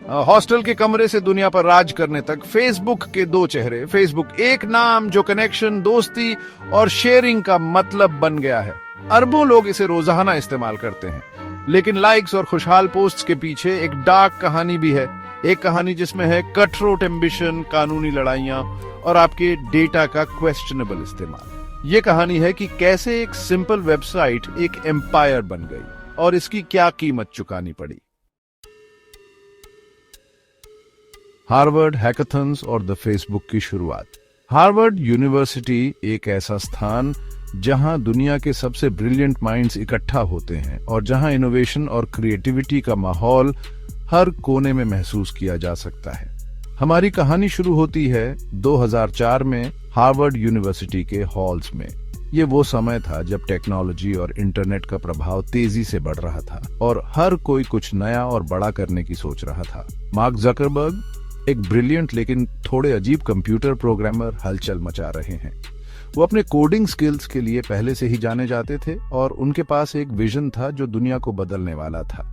Hostel के कमरे से दुनिया पर राज करने तक फेसबुक के दो चेहरे। फेसबुक एक नाम जो कनेक्शन, दोस्ती और शेयरिंग का मतलब बन गया है। अरबों लोग इसे रोजाना इस्तेमाल करते हैं, लेकिन लाइक्स और खुशहाल पोस्ट्स के पीछे एक डार्क कहानी भी है। एक कहानी जिसमें है कटरोट एम्बिशन, कानूनी लड़ाइयां और आपके डेटा का क्वेश्चनेबल इस्तेमाल। ये कहानी है कि कैसे एक सिंपल वेबसाइट एक एम्पायर बन गई और इसकी क्या कीमत चुकानी पड़ी। हार्वर्ड हैकाथॉन्स और द फेसबुक की शुरुआत। हार्वर्ड यूनिवर्सिटी एक ऐसा स्थान जहां दुनिया के सबसे ब्रिलियंट माइंड्स इकट्ठा होते हैं और जहां इनोवेशन और क्रिएटिविटी का माहौल हर कोने में महसूस किया जा सकता है। हमारी कहानी शुरू होती है 2004 में हार्वर्ड यूनिवर्सिटी के हॉल्स में। ये वो समय था जब टेक्नोलॉजी और इंटरनेट का प्रभाव तेजी से बढ़ रहा था और हर कोई कुछ नया और बड़ा करने की सोच रहा था। मार्क जकरबर्ग, एक ब्रिलियंट लेकिन थोड़े अजीब कंप्यूटर प्रोग्रामर, हलचल मचा रहे हैं। वो अपने कोडिंग स्किल्स के लिए पहले से ही जाने जाते थे और उनके पास एक विजन था जो दुनिया को बदलने वाला था।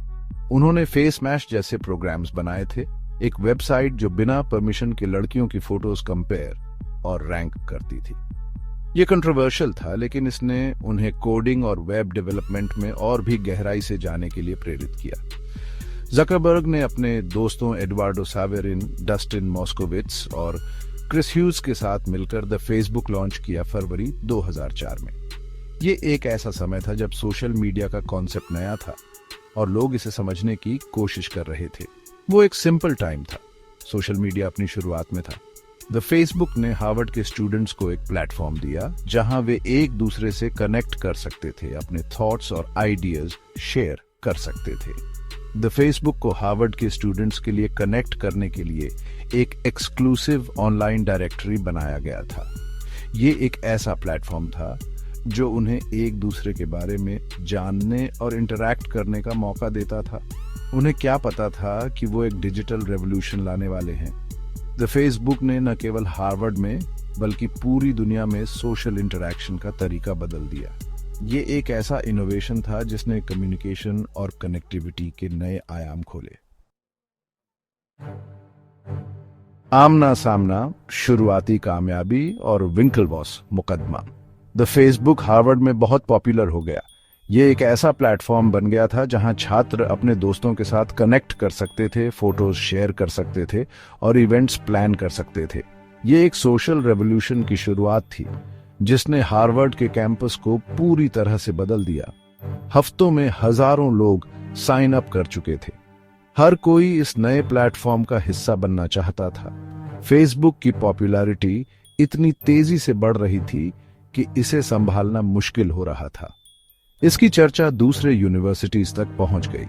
उन्होंने फेस मैश जैसे प्रोग्राम्स बनाए थे, एक वेबसाइट जो बिना परमिशन के लड़कियों की फोटोज कंपेयर और रैंक करती थी। ये कंट्रोवर्शियल था, लेकिन इसने उन्हें कोडिंग और वेब डेवलपमेंट में और भी गहराई से जाने के लिए प्रेरित किया। जकरबर्ग ने अपने दोस्तों एडवार्डो सावेरिन, डस्टिन मॉस्कोविट्स और क्रिस ह्यूज के साथ मिलकर द फेसबुक लॉन्च किया फरवरी 2004 में। ये एक ऐसा समय था जब सोशल मीडिया का कॉन्सेप्ट नया था और लोग इसे समझने की कोशिश कर रहे थे। वो एक सिंपल टाइम था, सोशल मीडिया अपनी शुरुआत में था। द फेसबुक ने हार्वर्ड के स्टूडेंट्स को एक प्लेटफॉर्म दिया जहां वे एक दूसरे से कनेक्ट कर सकते थे, अपने थॉट्स और आइडियाज शेयर कर सकते थे। द फेसबुक को हार्वर्ड के स्टूडेंट्स के लिए कनेक्ट करने के लिए एक एक्सक्लूसिव ऑनलाइन डायरेक्टरी बनाया गया था। ये एक ऐसा प्लेटफॉर्म था जो उन्हें एक दूसरे के बारे में जानने और इंटरैक्ट करने का मौका देता था। उन्हें क्या पता था कि वो एक डिजिटल रेवोल्यूशन लाने वाले हैं। द फेसबुक ने न केवल हार्वर्ड में बल्कि पूरी दुनिया में सोशल इंटरैक्शन का तरीका बदल दिया। ये एक ऐसा इनोवेशन था जिसने कम्युनिकेशन और कनेक्टिविटी के नए आयाम खोले। आमना सामना, शुरुआती कामयाबी और विंकलवॉस मुकदमा। द फेसबुक हार्वर्ड में बहुत पॉपुलर हो गया। ये एक ऐसा प्लेटफॉर्म बन गया था जहां छात्र अपने दोस्तों के साथ कनेक्ट कर सकते थे, फोटोज शेयर कर सकते थे और इवेंट्स प्लान कर सकते थे। ये एक सोशल रेवोल्यूशन की शुरुआत थी जिसने हार्वर्ड के कैंपस को पूरी तरह से बदल दिया। हफ्तों में हजारों लोग साइन अप कर चुके थे। हर कोई इस नए प्लेटफॉर्म का हिस्सा बनना चाहता था। फेसबुक की पॉपुलैरिटी इतनी तेजी से बढ़ रही थी कि इसे संभालना मुश्किल हो रहा था। इसकी चर्चा दूसरे यूनिवर्सिटीज तक पहुंच गई।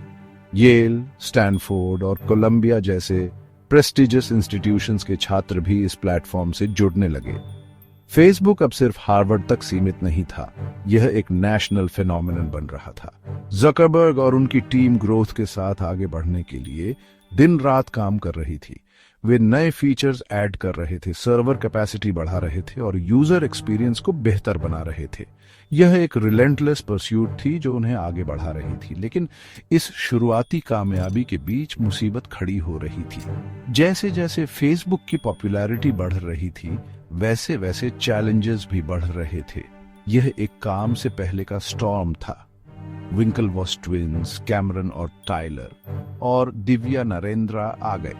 येल, स्टैनफोर्ड और कोलंबिया जैसे प्रेस्टिजियस इंस्टीट्यूशंस के छात्र भी इस प्लेटफॉर्म से जुड़ने लगे। फेसबुक अब सिर्फ हार्वर्ड तक सीमित नहीं था, यह एक नेशनल फिनोमिनन बन रहा था। जकरबर्ग और उनकी टीम ग्रोथ के साथ आगे बढ़ने के लिए दिन रात काम कर रही थी। वे नए फीचर्स ऐड कर रहे थे, सर्वर कैपेसिटी बढ़ा रहे थे और यूजर एक्सपीरियंस को बेहतर बना रहे थे। यह एक रिलेंटलेस परस्यूट थी जो उन्हें आगे बढ़ा रही थी। लेकिन इस शुरुआती कामयाबी के बीच मुसीबत खड़ी हो रही थी। जैसे जैसे फेसबुक की पॉपुलैरिटी बढ़ रही थी, वैसे वैसे चैलेंजेस भी बढ़ रहे थे। यह एक काम से पहले का स्टॉर्म था। विंकलवॉस ट्विंस, कैमरन और टाइलर और दिव्या नरेंद्रा आ गए।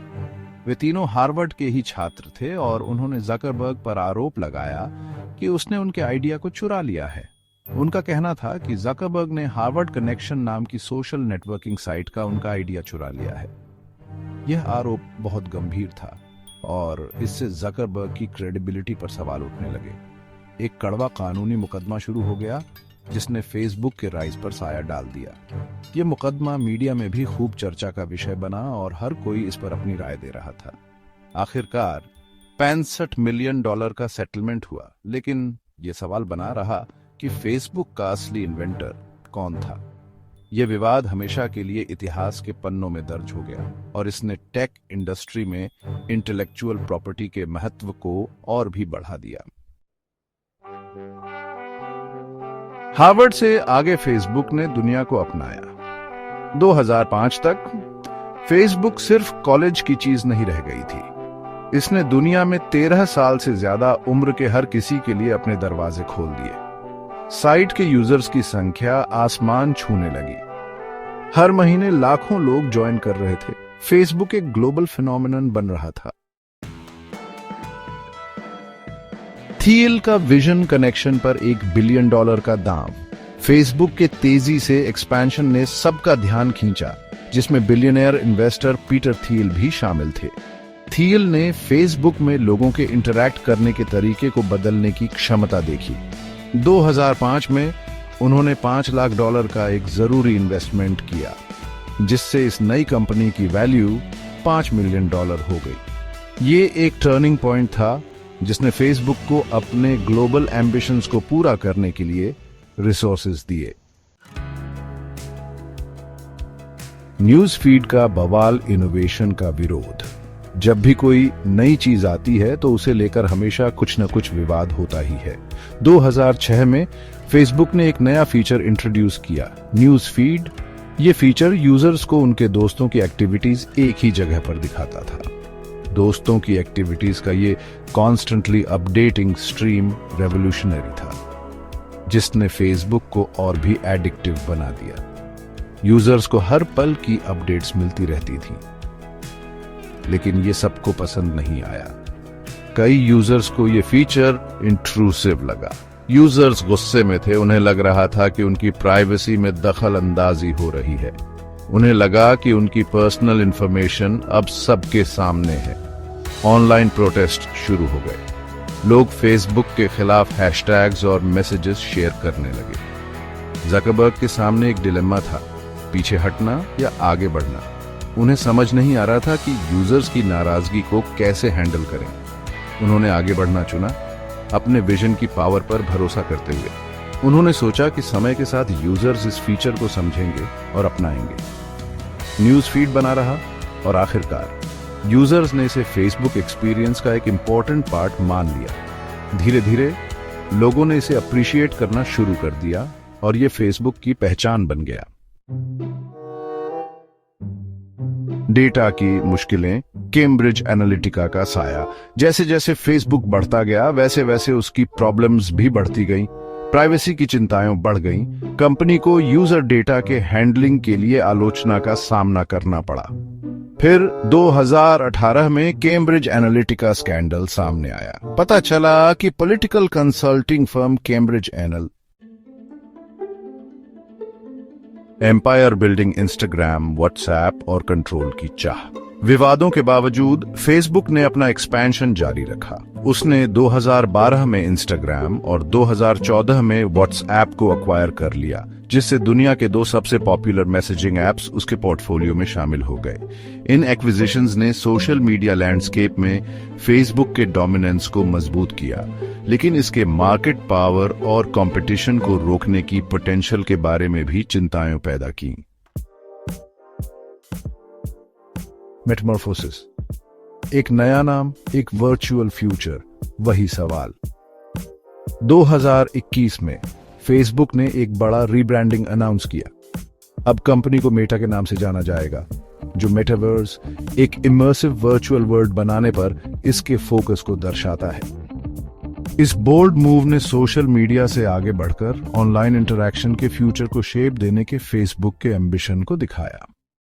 वे तीनों हार्वर्ड के ही छात्र थे और उन्होंने जकरबर्ग पर आरोप लगाया कि उसने उनके आइडिया को चुरा लिया है। उनका कहना था कि जकरबर्ग ने हार्वर्ड कनेक्शन नाम की सोशल नेटवर्किंग साइट का उनका आइडिया चुरा लिया है। यह आरोप बहुत गंभीर था और इससे जकरबर्ग की क्रेडिबिलिटी पर सवाल उठने लगे। एक कड़वा कानूनी मुकदमा शुरू हो गया जिसने फेसबुक के राइज पर साया डाल दिया। यह मुकदमा मीडिया में भी खूब चर्चा का विषय बना और हर कोई इस पर अपनी राय दे रहा था। आखिरकार $65 मिलियन का सेटलमेंट हुआ, लेकिन यह सवाल बना रहा कि फेसबुक का असली इन्वेंटर कौन था। यह विवाद हमेशा के लिए इतिहास के पन्नों में दर्ज हो गया और इसने टेक इंडस्ट्री में इंटेलेक्चुअल प्रॉपर्टी के महत्व को और भी बढ़ा दिया। हार्वर्ड से आगे फेसबुक ने दुनिया को अपनाया। 2005 तक फेसबुक सिर्फ कॉलेज की चीज नहीं रह गई थी, इसने दुनिया में 13 साल से ज्यादा उम्र के हर किसी के लिए अपने दरवाजे खोल दिए। साइट के यूजर्स की संख्या आसमान छूने लगी। हर महीने लाखों लोग ज्वाइन कर रहे थे। फेसबुक एक ग्लोबल फिनोमिनन बन रहा था। थियल का विजन कनेक्शन पर $1 बिलियन का दांव। फेसबुक के तेजी से एक्सपेंशन ने सबका ध्यान खींचा, जिसमें बिलियनियर इन्वेस्टर पीटर थियल भी शामिल थे। थियल ने फेसबुक में लोगों के इंटरैक्ट करने के तरीके को बदलने की क्षमता देखी। 2005 में उन्होंने $5 लाख का एक जरूरी इन्वेस्टमेंट किया, जिससे इस नई कंपनी की वैल्यू $5 मिलियन हो गई। ये एक टर्निंग पॉइंट था जिसने फेसबुक को अपने ग्लोबल एम्बिशंस को पूरा करने के लिए रिसोर्सेज दिए। न्यूज फीड का बवाल इनोवेशन का विरोध। जब भी कोई नई चीज आती है तो उसे लेकर हमेशा कुछ न कुछ विवाद होता ही है। 2006 में फेसबुक ने एक नया फीचर इंट्रोड्यूस किया, न्यूज फीड। ये फीचर यूजर्स को उनके दोस्तों की एक्टिविटीज एक ही जगह पर दिखाता था। दोस्तों की एक्टिविटीज का ये कॉन्स्टेंटली अपडेटिंग स्ट्रीम रेवोल्यूशनरी था, जिसने फेसबुक को और भी एडिक्टिव बना दिया। यूजर्स को हर पल की अपडेट्स मिलती रहती थी, लेकिन ये सबको पसंद नहीं आया। कई यूजर्स को ये फीचर इंट्रूसिव लगा। यूजर्स गुस्से में थे, उन्हें लग रहा था कि उनकी प्राइवेसी में दखल अंदाजी हो रही है। उन्हें लगा कि उनकी पर्सनल इंफॉर्मेशन अब सबके सामने है। ऑनलाइन प्रोटेस्ट शुरू हो गए। लोग फेसबुक के खिलाफ हैशटैग्स और मैसेजेस शेयर करने लगे। ज़करबर्ग के सामने एक डिलेमा था, पीछे हटना या आगे बढ़ना। उन्हें समझ नहीं आ रहा था कि यूजर्स की नाराजगी को कैसे हैंडल करें। उन्होंने आगे बढ़ना चुना, अपने विजन की पावर पर भरोसा करते हुए। उन्होंने सोचा कि समय के साथ यूजर्स इस फीचर को समझेंगे और अपनाएंगे। न्यूज फीड बना रहा और आखिरकार यूजर्स ने इसे फेसबुक एक्सपीरियंस का एक इंपॉर्टेंट पार्ट मान लिया। धीरे धीरे लोगों ने इसे अप्रिशिएट करना शुरू कर दिया और ये फेसबुक की पहचान बन गया। डेटा की मुश्किलें, कैम्ब्रिज एनालिटिका का साया। जैसे जैसे फेसबुक बढ़ता गया, वैसे वैसे उसकी प्रॉब्लम्स भी बढ़ती गईं। प्राइवेसी की चिंताएं बढ़ गईं। कंपनी को यूजर डेटा के हैंडलिंग के लिए आलोचना का सामना करना पड़ा। फिर 2018 में कैम्ब्रिज एनालिटिका स्कैंडल सामने आया। पता चला कि political consulting firm Cambridge empire building Instagram, WhatsApp और कंट्रोल की चाह। विवादों के बावजूद फेसबुक ने अपना एक्सपेंशन जारी रखा। उसने 2012 में इंस्टाग्राम और 2014 में व्हाट्सएप को अक्वायर कर लिया, जिससे दुनिया के 2 सबसे पॉपुलर मैसेजिंग एप्स उसके पोर्टफोलियो में शामिल हो गए। इन एक्विजिशंस ने सोशल मीडिया लैंडस्केप में फेसबुक के डोमिनेंस को मजबूत किया, लेकिन इसके मार्केट पावर और कंपटीशन को रोकने की पोटेंशियल के बारे में भी चिंताएं पैदा की। मेटामॉर्फोसिस, एक नया नाम, एक वर्चुअल फ्यूचर, वही सवाल। 2021 में फेसबुक ने एक बड़ा रीब्रांडिंग अनाउंस किया। अब कंपनी को मेटा के नाम से जाना जाएगा, जो मेटावर्स, एक इमर्सिव वर्चुअल वर्ल्ड बनाने पर इसके फोकस को दर्शाता है। इस बोल्ड मूव ने सोशल मीडिया से आगे बढ़कर ऑनलाइन इंटरैक्शन के फ्यूचर को शेप देने के फेसबुक के एम्बिशन को दिखाया।